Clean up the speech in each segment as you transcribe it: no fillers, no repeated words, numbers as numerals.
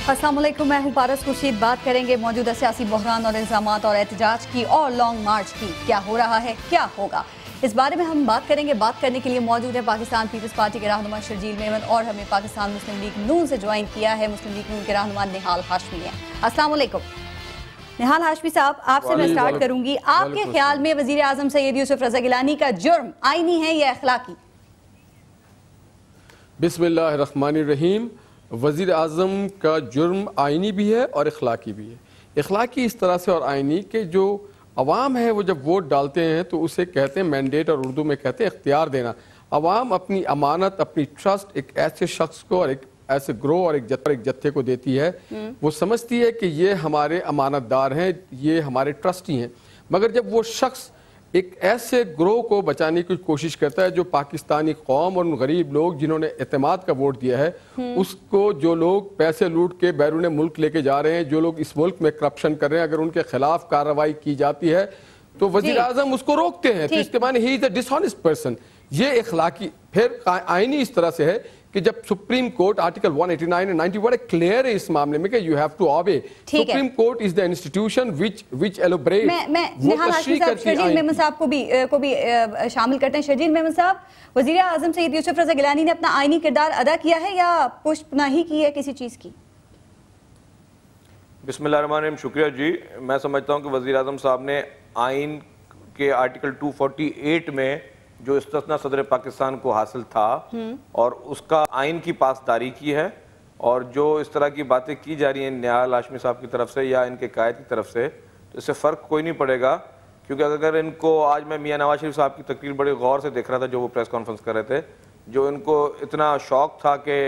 अस्सलाम वालेकुम, मैं हूँ पारस खुर्शीद। बात करेंगे मौजूदा सियासी बहरान और इल्ज़ामात और एहतजाज की और लॉन्ग मार्च की। क्या हो रहा है, क्या होगा, इस बारे में हम बात करेंगे। बात करने के लिए मौजूद है पाकिस्तान पीपल्स पार्टी के रहनुमा शर्जील मेमन और हमें पाकिस्तान मुस्लिम लीग नून से ज्वाइन किया है मुस्लिम लीग नून के रहनुमा निहाल हाशमी है। अस्सलाम वालेकुम निहाल हाशमी साहब, आपसे मैं स्टार्ट करूंगी। आपके ख्याल में वज़ीर आज़म सैयद यूसुफ रज़ा गिलानी का जुर्म आईनी है या अखलाकी? बिस्मिल्लाहिर्रहमानिर्रहीम। वज़ीर आज़म का जुर्म आइनी भी है और इखलाकी भी है। इखलाकी इस तरह से और आइनी के जो अवाम है वो जब वोट डालते हैं तो उसे कहते हैं मैंडेट और उर्दू में कहते हैं इख्तियार देना। अवाम अपनी अमानत, अपनी ट्रस्ट एक ऐसे शख्स को और एक ऐसे ग्रोह और एक जत्थे को देती है। वो समझती है कि ये हमारे अमानतदार हैं, ये हमारे ट्रस्टी हैं। मगर जब वो शख्स एक ऐसे ग्रोह को बचाने की कोशिश करता है जो पाकिस्तानी कौम और उन गरीब लोग जिन्होंने एतमाद का वोट दिया है, उसको जो लोग पैसे लूट के बैरून मुल्क लेके जा रहे हैं, जो लोग इस मुल्क में करप्शन कर रहे हैं, अगर उनके खिलाफ कार्रवाई की जाती है तो वज़ीर आज़म उसको रोकते हैं। तो इसके माने he is a dishonest person. ये इखलाकी। फिर आईनी इस तरह से है कि जब सुप्रीम कोर्ट आर्टिकल 189 एंड 90 बड़े क्लियर है इस मामले में कि you have to obey. Supreme Court is the institution which elaborate. मैं निहाल हाशमी साहब, शर्जील मेमन साहब को भी शामिल करते हैं। शर्जील मेमन साहब, वज़ीर आज़म सैयद यूसुफ रज़ा गिलानी ने अपना आईनी किरदार अदा किया है या पुष्पनाही की है किसी चीज की? बिस्मिल्लाहिर्रहमानिर्रहीम, शुक्रिया जी। मैं समझता हूँ कि वज़ीर आज़म साहब ने आइन के आर्टिकल 248 में जो इस्तिस्ना सदर पाकिस्तान को हासिल था और उसका आइन की पासदारी की है। और जो इस तरह की बातें की जा रही हैं निहाल हाशमी साहब की तरफ से या इनके कायद की तरफ से, तो इससे फ़र्क कोई नहीं पड़ेगा। क्योंकि अगर इनको आज मैं मियां नवाज शरीफ साहब की तकरीर बड़े गौर से देख रहा था जो वो प्रेस कॉन्फ्रेंस कर रहे थे, जो इनको इतना शौक था कि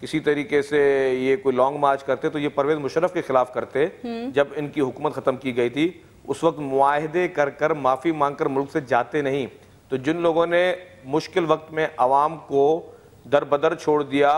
किसी तरीके से ये कोई लॉन्ग मार्च करते तो ये परवेज़ मुशर्रफ के खिलाफ करते। जब इनकी हुकूमत ख़त्म की गई थी उस वक्त मुआहदे कर कर माफ़ी मांग कर मुल्क से जाते नहीं। तो जिन लोगों ने मुश्किल वक्त में आवाम को दर बदर छोड़ दिया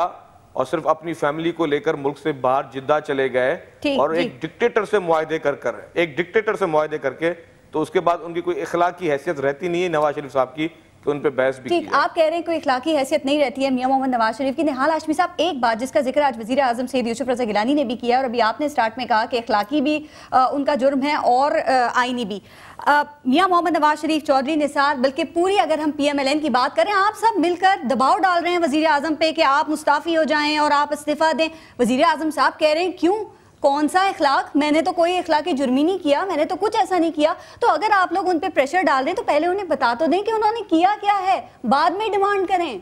और सिर्फ अपनी फैमिली को लेकर मुल्क से बाहर जिद्दा चले गए और एक डिक्टेटर से मुआहदे करके, तो उसके बाद उनकी कोई इखलाकी हैसियत रहती नहीं है नवाज शरीफ साहब की कि उन पे बहस भी की। आप कह रहे हैं कोई इखलाकी हैसियत नहीं रहती है मियां मोहम्मद नवाज शरीफ की। निहाल हाशमी साहब, एक बात जिसका जिक्र आज वज़ीर आज़म सैयद यूसुफ रज़ा गिलानी ने भी किया और अभी आपने स्टार्ट में कहा कि इखलाकी भी उनका जुर्म है और आइनी भी। मियां मोहम्मद नवाज शरीफ, चौधरी निसार, बल्कि पूरी अगर हम PMLN की बात करें, आप सब मिलकर दबाव डाल रहे हैं वज़ीर आज़म पे कि आप मुस्ताफ़ी हो जाएं और आप इस्तीफ़ा दें। वज़ीर आज़म साहब कह रहे हैं क्यों, कौन सा इखलाक, मैंने तो कोई इखलाकी जुर्म ही नहीं किया, मैंने तो कुछ ऐसा नहीं किया। तो अगर आप लोग उन पे प्रेशर डाल रहे हैं तो पहले उन्हें बता तो दें कि उन्होंने किया क्या है, बाद में डिमांड करें।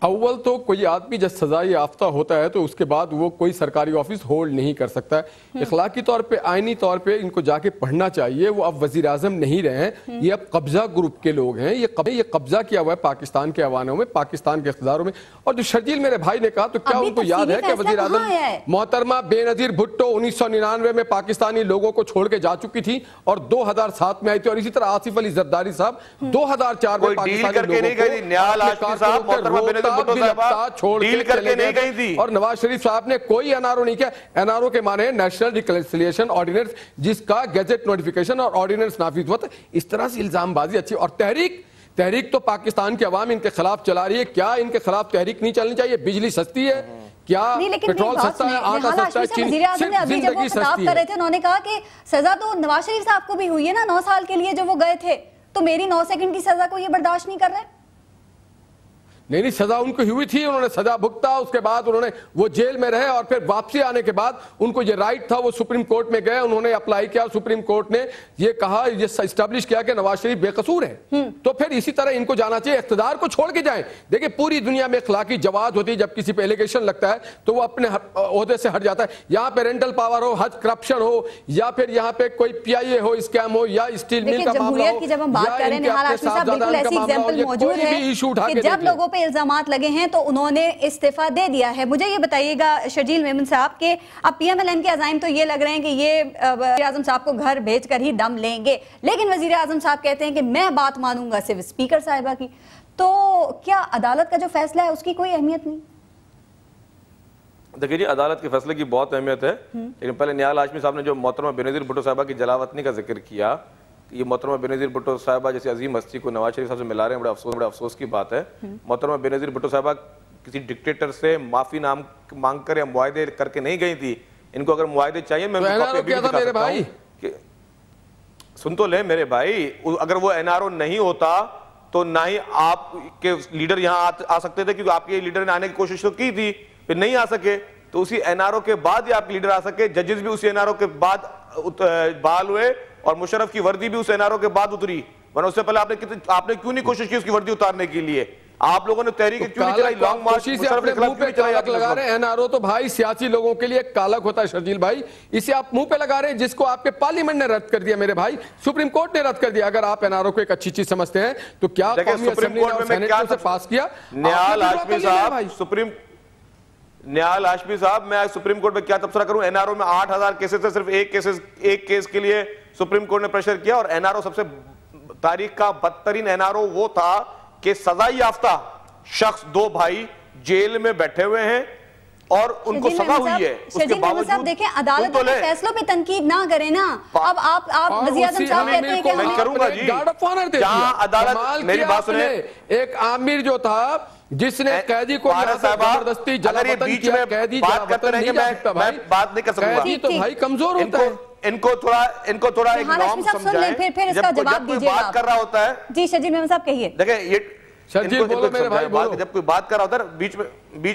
अव्वल तो कोई आदमी जब सजा याफ्ता होता है तो उसके बाद वो कोई सरकारी ऑफिस होल्ड नहीं कर सकता है। इखलाकी तौर पे, आइनी तौर पे इनको जाके पढ़ना चाहिए। वो अब वजीर आजम नहीं रहे हैं, ये अब कब्जा ग्रुप के लोग हैं। ये कब्जा किया हुआ है पाकिस्तान के अवानों में, पाकिस्तान के इख्तियारों में। और जो शर्जील मेरे भाई ने कहा, तो क्या उनको याद है कि वजीर आजम मोहतरमा बेनजीर भुट्टो 1999 में पाकिस्तानी लोगों को छोड़ के जा चुकी थी और 2007 में आई थी। और इसी तरह आसिफ अली जरदारी साहब 2004 में पाकिस्तानी छोड़ करके नहीं गई थी। और नवाज शरीफ साहब ने कोई एनआरओ नहीं किया। एनआरओ के माने नेशनल रिकंसिलिएशन ऑर्डिनेंस, जिसका गैजेट नोटिफिकेशन और ऑर्डिनेंस नाफिज हुआ था। इस तरह से इल्जामबाजी अच्छी। और तहरीक तो पाकिस्तान के अवाम इनके खिलाफ चला रही है। क्या इनके खिलाफ तहरीक नहीं चलनी चाहिए? बिजली सस्ती है क्या? पेट्रोल सस्ता है, आटा सस्ता है, जिंदगी सस्ती है। उन्होंने कहा कि सजा तो नवाज शरीफ साहब को भी हुई है ना 9 साल के लिए जो वो गए थे, तो मेरी 9 सेकंड की सजा को ये बर्दाश्त नहीं कर रहे। नहीं, सजा उनको हुई थी, उन्होंने सजा भुगता, उसके बाद उन्होंने वो जेल में रहे और फिर वापसी आने के बाद उनको ये राइट था, वो सुप्रीम कोर्ट में गए, उन्होंने अप्लाई किया, सुप्रीम कोर्ट ने ये कहा, ये एस्टैब्लिश किया कि नवाज शरीफ बेकसूर है। तो फिर इसी तरह इनको जाना चाहिए, इख्तिदार को छोड़ के जाएं। देखिए पूरी दुनिया में इखलाकी जवाज होती है, जब किसी पे एलिगेशन लगता है तो वो अपने ओहदे से हट जाता है। यहाँ पे रेंटल पावर हो, हज करप्शन हो, या फिर यहाँ पे कोई PIA हो, स्कैम हो, या स्टील मिल का मामला हो, जब हम बात कर रहे हैं निहाल हाशमी साहब, बिल्कुल ऐसी एग्जांपल मौजूद है कि जब लोगों पे इल्जामात लगे हैं तो उन्होंने इस्तीफा दे दिया है। मुझे ये बताइएगा शर्जील मेमन साहब के अब PMLN के अज़ाइम तो ये लग रहे हैं कि ये वज़ीर आज़म साहब को घर भेजकर ही दम लेंगे, लेकिन वज़ीर आज़म साहब कहते हैं कि मैं बात मानूंगा सिर्फ स्पीकर साहिबा की। तो क्या अदालत का जो फैसला है उसकी कोई अहमियत नहीं? देखिए जी, अदालत के फैसले की बहुत अहमियत है, लेकिन पहले निहाल हाशमी साहब ने जो मोहतरमा बेनज़ीर भुट्टो साहिबा की जलावतनी का जिक्र किया, ये मोहतरमा बेनज़ीर भुट्टो साहिबा जैसी अजीम हस्ती को नवाज शरीफ साहब से मिला रहे हैं, बड़ा अफसोस की बात है। मोहतरमा बेनज़ीर भुट्टो साहिबा کسی ڈکٹیٹر سے معافی مانگ کر یا معاہدے کر کے نہیں گئی تھی. ان کو اگر معاہدے چاہیے میں میرے بھائی سن تو لیں میرے بھائی, اگر وہ NRO نہیں ہوتا تو نہ ہی آپ کے لیڈر یہاں آ سکتے تھے, کیونکہ آپ کے لیڈر نے آنے کی کوشش تو کی تھی, پھر نہیں آ سکے, تو اسی NRO کے بعد ہی آپ کے لیڈر آ سکے. ججز بھی اسی NRO کے بعد بحال ہوئے اور مشرف کی وردی بھی اس NRO کے بعد اتری, ورنہ اس سے پہلے آپ نے کیوں نہیں کوشش کی اس کی وردی اتارنے کے لیے؟ آپ لوگوں نے تحریک کیوں نہیں چلائی؟ لانگ مارچ مشرف کے خلاف کیوں چلائی؟ لگا رہے ہیں NRO تو بھائی سیاسی لوگوں کے لیے کالک ہوتا ہے شرجیل بھائی, اسے آپ منہ پہ لگا رہے ہیں جس کو آپ کے پارلیمنٹ نے رد کر دیا میرے بھائی, سپریم کورٹ نے رد کر دیا. اگر آپ NRO کو ایک اچھی چیز سمجھتے ہیں تو کیا قومی اسمبلی نے سینیٹ سے پاس کیا؟ نہال ہاشمی صاحب میں سپریم کورٹ میں کیا تبصرہ کروں؟ NRO میں 8000 کیسز سے صرف ایک کیس کے لیے سپریم کورٹ نے پریشر کیا, اور NRO سب سے تاریخ کا بدترین NRO وہ تھا کہ سزا یافتہ شخص 2 بھائی جیل میں بیٹھے ہوئے ہیں اور ان کو سزا ہوئی ہے, اس کے باوجود دیکھیں عدالت کے فیصلوں پہ تنقید نہ کریں نا. اب آپ وزیر اعظم صاحب کہتے ہیں کہ میں کروں گا جی, جہاں عدالت میری بات سنیں, ایک عامر جو تھا جس نے قیدی کو زبردستی اگر یہ بیچ میں بات کرتے رہیں گے میں بات نہیں کر سکوں گا, تو بھائی کمزور ہوتا ہے. ان کو تھوڑا ایک نام سمجھائیں, جب کوئی بات کر رہا ہوتا ہے. جی شرجیل محمد صاحب کہیے. دیکھیں یہ جب کوئی بات کر رہا ہوتا ہے بیچ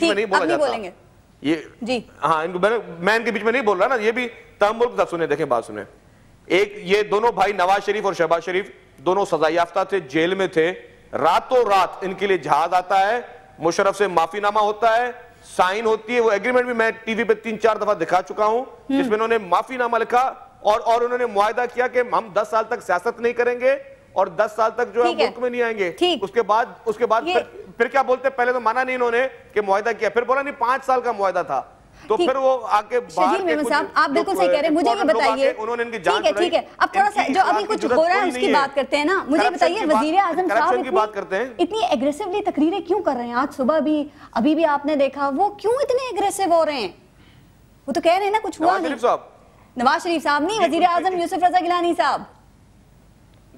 میں نہیں بولا جاتا. یہ ہاں میں ان کے بیچ میں نہیں بول رہا نا, یہ بھی تحمل کے ساتھ سنیں. دیکھیں بات سنیں, ایک یہ دونوں بھائی نواز شریف اور شہباز شریف دونوں سزا یافتہ تھے, جیل میں تھے. راتوں رات ان کے لیے جہاز آتا ہے, مشرف سے معافی نامہ ہوتا ہے, سائن ہوتی ہے, وہ ایگریمنٹ بھی میں ٹی وی پہ 3-4 دفعہ دکھا چکا ہوں جس میں انہوں نے معافی نامہ لکھا اور انہوں نے معاہدہ کیا کہ ہم 10 سال تک سیاست نہیں کریں گے اور 10 سال تک جو ہے ملک میں نہیں آئیں گے. اس کے بعد پھر کیا بولتے ہیں, پہلے تو مانا نہیں انہوں نے کہ معاہدہ کیا, پھر بولا نہیں 5 سال کا معاہدہ تھا, تو پھر وہ آگے شرجیل محمد صاحب آپ بالکل صحیح کہہ رہے ہیں. مجھے یہ بتائیے, ٹھیک ہے اب تھوڑا سا جو ابھی کچھ ہو رہا ہے اس کی بات کرتے ہیں نا. مجھے بتائیے وزیر اعظم صاحب اتنی ایگریسولی تقریریں کیوں کر رہے ہیں؟ آج صبح بھی ابھی بھی آپ نے دیکھا, وہ کیوں اتنے ایگریسو ہو رہے ہیں؟ وہ تو کہہ رہے ہیں نا کچھ ہوا نہیں. نواز شریف صاحب نہیں, وزیر اعظم یوسف رضا گیلانی صاحب.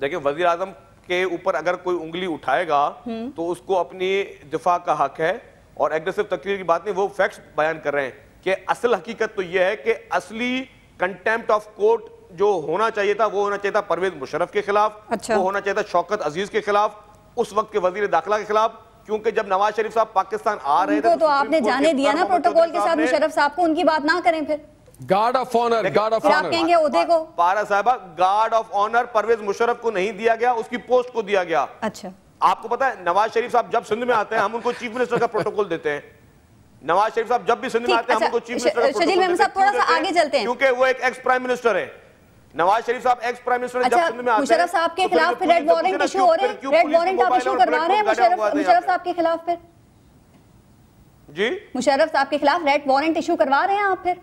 دیکھیں وزیر اعظم کے اوپر اگر کوئی انگلی اٹھائے گا تو اس کو اپنی دفاع کا حق ہے, اور ایگریسو تقریر کی بات نہیں, وہ فیکٹس بیان کر رہے ہیں کہ اصل حقیقت تو یہ ہے کہ اصلی کنٹیمپٹ آف کورٹ جو ہونا چاہیے تھا وہ ہونا چاہیے تھا پرویز مشرف کے خلاف, وہ ہونا چاہیے تھا شوکت عزیز کے خلاف, اس وقت کے وزیر داخلہ کے خلاف, کیونکہ جب نواز شریف صاحب پاکستان آ رہے تھے تو آپ نے جانے دیا نا پروٹوکول کے ساتھ مشرف صاحب کو, ان کی بات نہ کریں پھر. گارڈ آف آنر, آپ کہیں گے عہدے کو پارا صاحبہ guard of honour Pervez Musharraf کو نہیں دیا گیا, اس کی پوسٹ کو دیا گیا. اچھا آپ کو پتا ہے نواز شریف صاحب جب سندھ میں آتے ہیں ہم ان کو چیف منسٹر کا پروٹوکول دیتے ہیں. نواز شریف صاحب جب بھی سندھ میں آتے ہیں ہم ان کو چیف منسٹر کا پروٹوکول دیتے ہیں کیونکہ وہ ایک ایکس پرائم منسٹر ہے. نواز شریف صاحب ایکس پرائم منسٹر جب سندھ میں آتے ہیں. مشرف صاحب کے خلاف ریڈ وارنٹ ایشو ہو رہے ہیں, ریڈ وارنٹ آپ ایشو کروا رہے ہیں مشرف صاحب کے خلاف. پھر جی مشرف صاحب کے خلاف ریڈ وارنٹ ایشو کروا رہے ہیں آپ. پھر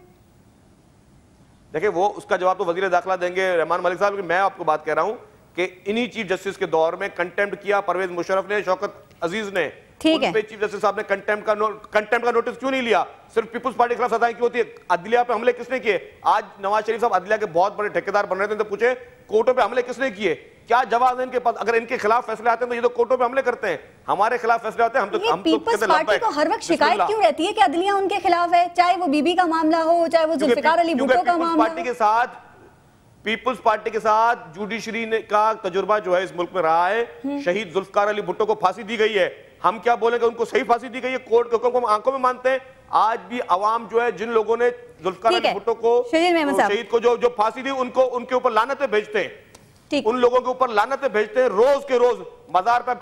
دیکھیں وہ اس کا جواب تو وزیر داخلہ دیں گے رحمان ملک صاحب. میں آپ کو بات کہہ رہا ہوں کہ انہی چیف جسٹس کے دور میں کنٹیمپٹ کیا پرویز مشرف نے, شوکت عزیز نے. ان پہ چیف جسٹس صاحب نے کنٹیمپٹ کا نوٹس کیوں نہیں لیا؟ صرف پیپلز پارٹی کے خلاف سزائیں کیوں ہوتی ہے؟ عدلیہ پہ حملے کس نے کیے؟ آج نواز شریف صاحب عدلیہ کے بہت بڑے ٹھیکیدار بن رہے تھے, ان سے پوچھیں کورٹوں پہ حملے کس نے کیے؟ کیا جواب ہے ان کے پاس؟ اگر ان کے خلاف فیصلے آتے ہیں تو یہ تو کورٹوں پہ حملے کرتے ہیں, ہمارے خلاف فیصلے آتے ہیں ہم تو پیپلز پارٹی کو ہر وقت شکایت کیوں رہتی ہے کہ عدلیہ ان کے خلاف ہے, چاہے وہ بی بی کا معاملہ ہو, چاہے وہ ذوالفقار علی بھٹو کا معاملہ ہو. پیپلز پارٹی کے ساتھ جوڈیشری کا تجربہ جو ہے اس ملک میں رہا ہے. شہید ذوالفقار علی بھٹو کو پھانسی دی گئی ہے, ہم کیا بولیں کہ ان کو صحیح پھانسی دی گئی ہے, کورٹ کے حکم کو ہم آنکھوں میں مانتے ہیں. آج بھی عوام جو ہے جن لوگوں نے ذوالفقار علی بھٹو کو شہید کو جو پھانسی دی ان کے اوپر لعنتیں بھیجتے ہیں, ان لوگوں کے اوپر لعنتیں بھیجتے ہیں روز کے روز. مزار پہ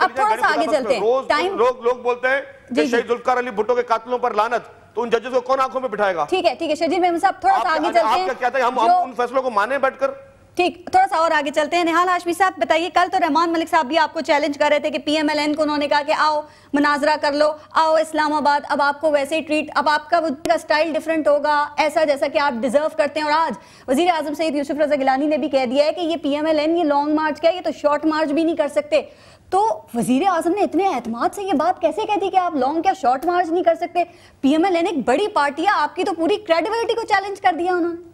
روز لوگ بولتے ہیں کہ شہید ذوالفقار علی بھٹو کے قاتلوں پر لعنت, تو ان ججز کو کون آنکھوں میں بٹھائے گا؟ ٹھیک ہے شرجیل محمد صاحب تھوڑا سا آگے چلتے ہیں. آپ کیا کہتے ہیں ہم ان فیصلوں کو مانے بیٹھ کر؟ ٹھیک, تھوڑا سا اور آگے چلتے ہیں. نہال ہاشمی صاحب بتائیے, کل تو رحمان ملک صاحب بھی آپ کو چیلنج کر رہے تھے کہ پی ایم ایل این کو انہوں نے کہا کہ آؤ مناظرہ کر لو, آؤ اسلام آباد, اب آپ کو ویسے ہی ٹریٹ, اب آپ کا سٹائل ڈیفرنٹ ہوگا, ایسا جیسا کہ آپ ڈیزرو کرتے ہیں. اور آج وزیر اعظم سید یوسف رضا گیلانی نے بھی کہہ دیا ہے کہ یہ پی ایم ایل این یہ لانگ مارچ کیا, یہ تو شارٹ مارچ بھی نہیں کر سکتے. تو وزیر اعظم نے اتنے اعتماد سے یہ بات کیسے کہہ دی کہ آپ لانگ کیا شارٹ مارچ نہیں کر سکتے؟ پی ایم ایل این ایک بڑی پارٹی ہے, آپ کی تو پوری کریڈیبلٹی کو چیلنج کر دیا انہوں نے.